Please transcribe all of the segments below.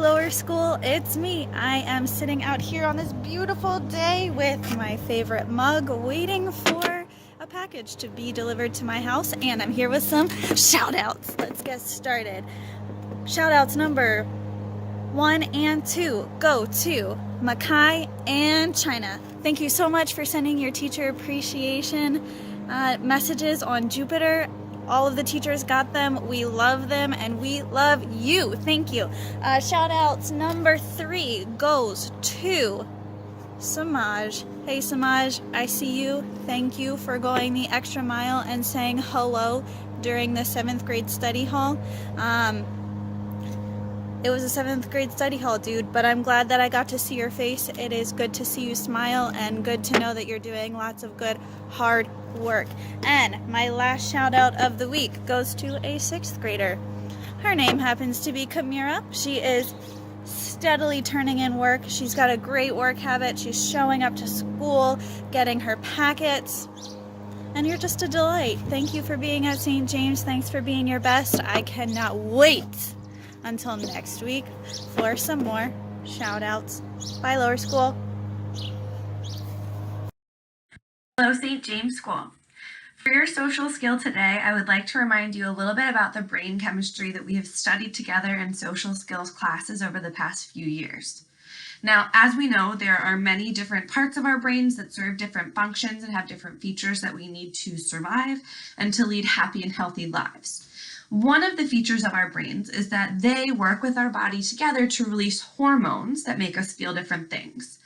Lower School, it's me. I am sitting out here on this beautiful day with my favorite mug waiting for a package to be delivered to my house, and I'm here with some shout outs. Let's get started. Shout outs number 1 and 2 go to Mackay and China. Thank you so much for sending your teacher appreciation messages on Jupiter. All of the teachers got them. We love them and we love you. Thank you. Shout outs number 3 goes to Samaj. Hey Samaj, I see you. Thank you for going the extra mile and saying hello during the 7th grade study hall. It was a 7th grade study hall, dude, but I'm glad that I got to see your face. It is good to see you smile and good to know that you're doing lots of good, hard work. And my last shout out of the week goes to a 6th grader. Her name happens to be Kamira. She is steadily turning in work. She's got a great work habit. She's showing up to school, getting her packets. And you're just a delight. Thank you for being at St. James. Thanks for being your best. I cannot wait until next week for some more shout outs. Bye, Lower School. Hello, St. James School. For your social skill today, I would like to remind you a little bit about the brain chemistry that we have studied together in social skills classes over the past few years. Now, as we know, there are many different parts of our brains that serve different functions and have different features that we need to survive and to lead happy and healthy lives. One of the features of our brains is that they work with our body together to release hormones that make us feel different things.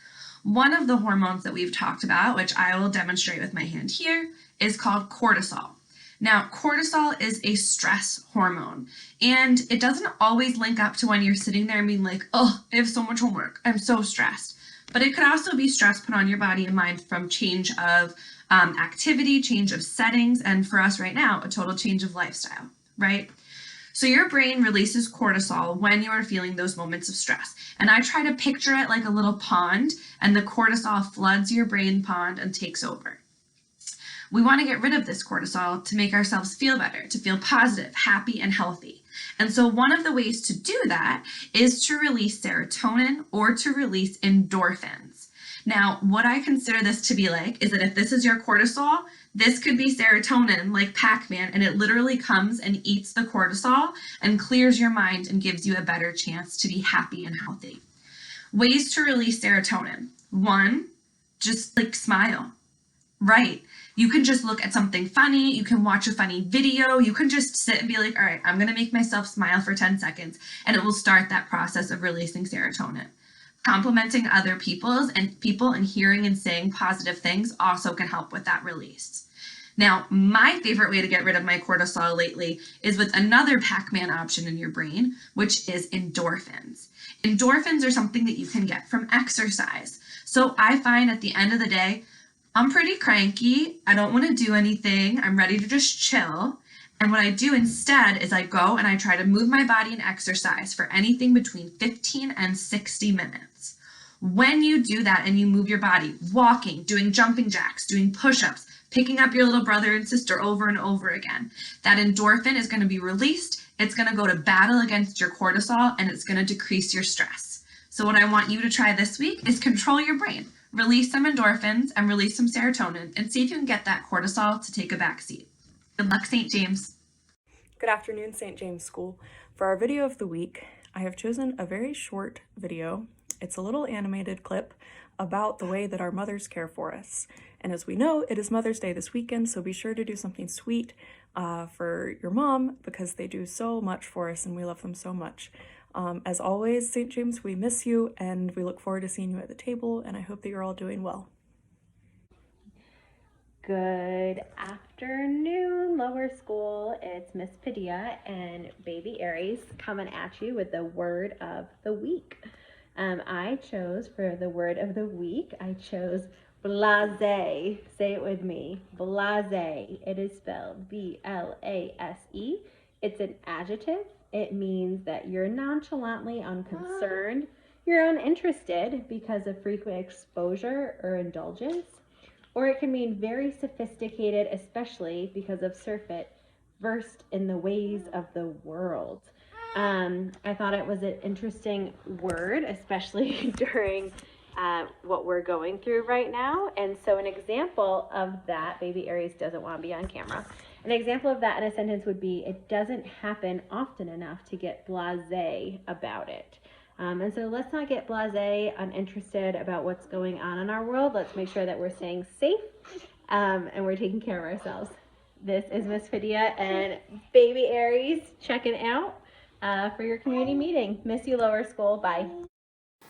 One of the hormones that we've talked about, which I will demonstrate with my hand here, is called cortisol. Now, cortisol is a stress hormone, and it doesn't always link up to when you're sitting there and being like, oh, I have so much homework, I'm so stressed. But it could also be stress put on your body and mind from change of activity, change of settings, and for us right now, a total change of lifestyle. Right? So your brain releases cortisol when you are feeling those moments of stress. And I try to picture it like a little pond, and the cortisol floods your brain pond and takes over. We want to get rid of this cortisol to make ourselves feel better, to feel positive, happy, and healthy. And so one of the ways to do that is to release serotonin or to release endorphins. Now, what I consider this to be like is that if this is your cortisol, this could be serotonin like Pac-Man, and it literally comes and eats the cortisol and clears your mind and gives you a better chance to be happy and healthy. Ways to release serotonin. 1, just like smile. Right. You can just look at something funny. You can watch a funny video. You can just sit and be like, all right, I'm going to make myself smile for 10 seconds, and it will start that process of releasing serotonin. Complimenting other people and hearing and saying positive things also can help with that release. Now, my favorite way to get rid of my cortisol lately is with another Pac-Man option in your brain, which is endorphins. Endorphins are something that you can get from exercise. So I find at the end of the day, I'm pretty cranky. I don't want to do anything. I'm ready to just chill. And what I do instead is I go and I try to move my body and exercise for anything between 15 and 60 minutes. When you do that and you move your body, walking, doing jumping jacks, doing push-ups, picking up your little brother and sister over and over again, that endorphin is going to be released. It's going to go to battle against your cortisol, and it's going to decrease your stress. So what I want you to try this week is control your brain. Release some endorphins and release some serotonin and see if you can get that cortisol to take a back seat. Good luck, St. James. Good afternoon, St. James School. For our video of the week, I have chosen a very short video. It's a little animated clip about the way that our mothers care for us. And as we know, it is Mother's Day this weekend, so be sure to do something sweet for your mom because they do so much for us and we love them so much. As always, St. James, we miss you and we look forward to seeing you at the table, and I hope that you're all doing well. Good afternoon, Lower School. It's Miss Padilla and Baby Aries coming at you with the word of the week. I chose for the word of the week, I chose blase. Say it with me. Blase. It is spelled B-L-A-S-E. It's an adjective. It means that you're nonchalantly unconcerned. You're uninterested because of frequent exposure or indulgence. Or it can mean very sophisticated, especially because of surfeit, versed in the ways of the world. I thought it was an interesting word, especially during what we're going through right now. And so an example of that, baby Aries doesn't want to be on camera. An example of that in a sentence would be, it doesn't happen often enough to get blasé about it. And so let's not get blasé, uninterested about what's going on in our world. Let's make sure that we're staying safe and we're taking care of ourselves. This is Miss Padilla and baby Aries checking out for your community meeting. Miss you, lower school. Bye.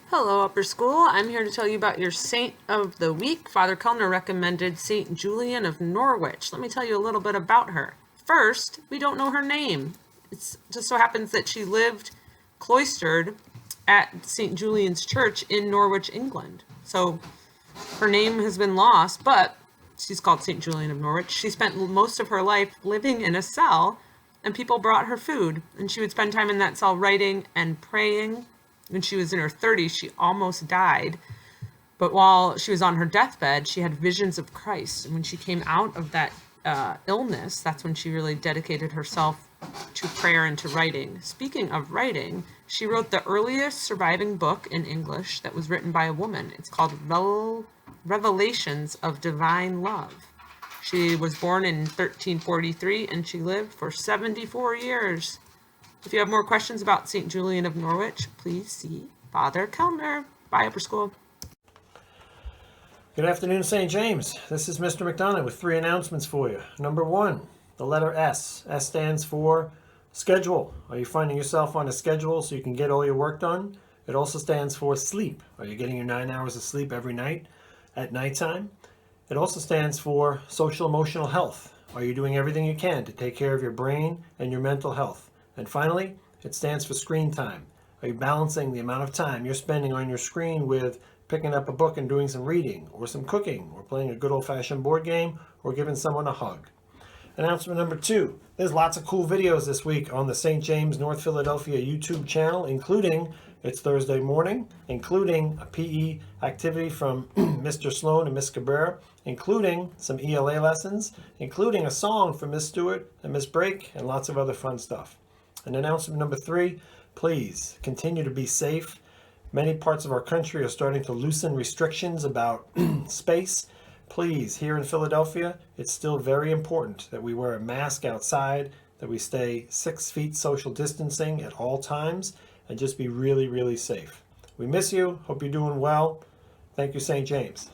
Hello, upper school. I'm here to tell you about your saint of the week. Father Kellner recommended Saint Julian of Norwich. Let me tell you a little bit about her. First, we don't know her name. It just so happens that she lived cloistered at St. Julian's Church in Norwich, England. So her name has been lost, but she's called St. Julian of Norwich. She spent most of her life living in a cell, and people brought her food, and she would spend time in that cell writing and praying. When she was in her 30s, she almost died. But while she was on her deathbed, she had visions of Christ. And when she came out of that illness, that's when she really dedicated herself to prayer and to writing. Speaking of writing, she wrote the earliest surviving book in English that was written by a woman. It's called Revelations of Divine Love. She was born in 1343 and she lived for 74 years. If you have more questions about St. Julian of Norwich, please see Father Kellner. Bye, upper school. Good afternoon, St. James. This is Mr. McDonough with 3 announcements for you. Number 1, the letter S. S stands for schedule. Are you finding yourself on a schedule so you can get all your work done? It also stands for sleep. Are you getting your 9 hours of sleep every night at nighttime? It also stands for social emotional health. Are you doing everything you can to take care of your brain and your mental health? And finally, it stands for screen time. Are you balancing the amount of time you're spending on your screen with picking up a book and doing some reading, or some cooking, or playing a good old-fashioned board game, or giving someone a hug? Announcement number 2. There's lots of cool videos this week on the St. James North Philadelphia YouTube channel, including It's Thursday Morning, including a PE activity from Mr. Sloan and Miss Cabrera, including some ELA lessons, including a song from Miss Stewart and Miss Brake, and lots of other fun stuff. And announcement number 3, please continue to be safe. Many parts of our country are starting to loosen restrictions about space. Please, here in Philadelphia, it's still very important that we wear a mask outside, that we stay 6 feet social distancing at all times, and just be really, really safe. We miss you. Hope you're doing well. Thank you, St. James.